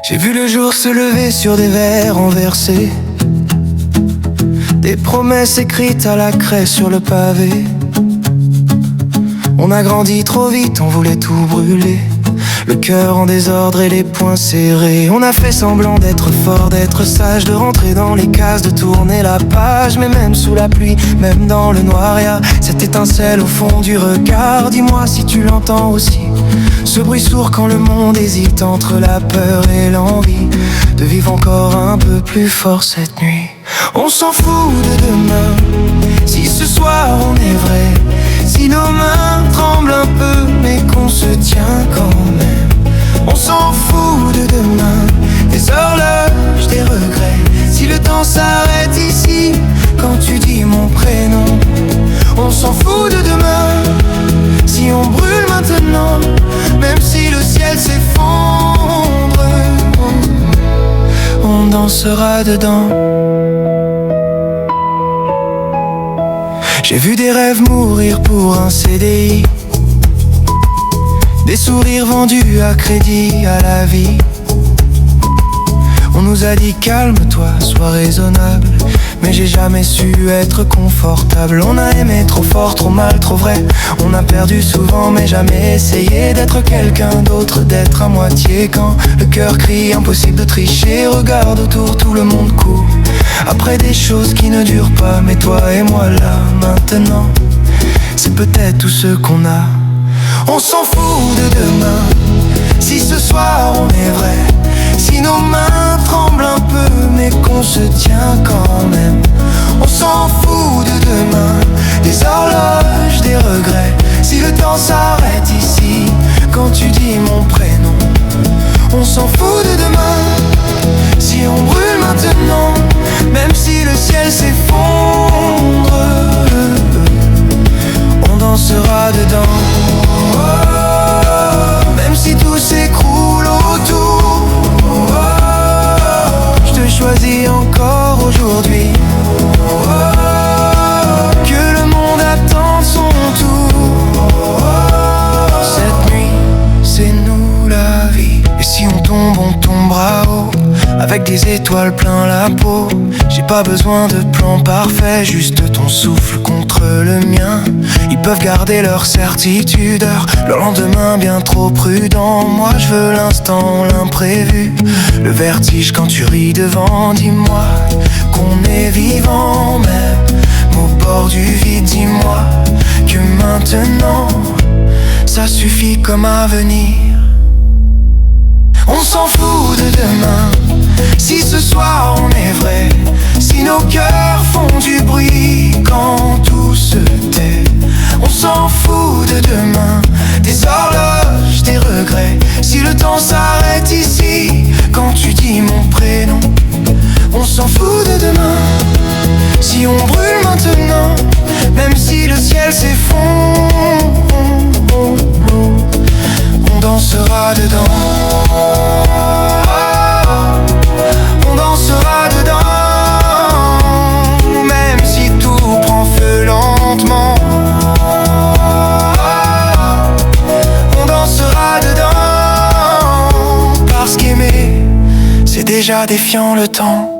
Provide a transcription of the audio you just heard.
J'ai vu le jour se lever sur des vers renversés, des promesses écrites à la craie sur le pavé. On a grandi trop vite, on voulait tout brûler, le cœur en désordre et les poings serrés. On a fait semblant d'être fort, d'être sage, de rentrer dans les cases, de tourner la page. Mais même sous la pluie, même dans le noir, y'a cette étincelle au fond du regard. Dis-moi si tu l'entends aussi, ce bruit sourd quand le monde hésite entre la peur et l'envie de vivre encore un peu plus fort cette nuit. On s'en fout de demain, si ce soir on est vrai, si nos mains tremblent un peu mais qu'on se tient quand même. On s'en fout de demain, des horloges, des regrets, si le temps s'arrête ici quand tu dis mon prénom. On s'en fout de demain, si on brûle maintenant, même si le ciel s'effondre, on dansera dedans. J'ai vu des rêves mourir pour un CDI, des sourires vendus à crédit à la vie. On nous a dit calme-toi, sois raisonnable, mais j'ai jamais su être confortable. On a aimé trop fort, trop mal, trop vrai. On a perdu souvent mais jamais essayé d'être quelqu'un d'autre, d'être à moitié. Quand le cœur crie impossible de tricher, regarde autour, tout le monde court après des choses qui ne durent pas. Mais toi et moi là, maintenant, c'est peut-être tout ce qu'on a. On s'en fout de demain, si ce soir on est vrai, si nos mains tremblent un peu mais qu'on se tient quand même. On s'en fout de demain, des horloges, des regrets, si le temps s'arrête ici quand tu dis mon prénom. On s'en fout de demain, si on brûle maintenant, même si le ciel s'effondre, on dansera dedans. Même si tout s'écroule autour, je te choisis encore aujourd'hui. Que le monde attende son tour. Cette nuit, c'est nous la vie. Et si on tombe, on tombera haut, avec des étoiles plein la peau. J'ai pas besoin de plan parfait, juste ton souffle contre le mien. Ils peuvent garder leur certitude, leur lendemain bien trop prudent. Moi je veux l'instant, l'imprévu, le vertige quand tu ris devant. Dis-moi qu'on est vivant, même au bord du vide. Dis-moi que maintenant, ça suffit comme avenir. On s'en fout de demain, si ce soir on est vrai, si nos cœurs font du bruit quand tout se tait. On s'en fout de demain, des horloges, des regrets, si le temps s'arrête ici quand tu dis mon prénom. On s'en fout de demain, si on brûle maintenant, même si le ciel s'effondre, on dansera dedans. On dansera dedans, même si tout prend feu lentement. On dansera dedans, parce qu'aimer, c'est déjà défiant le temps.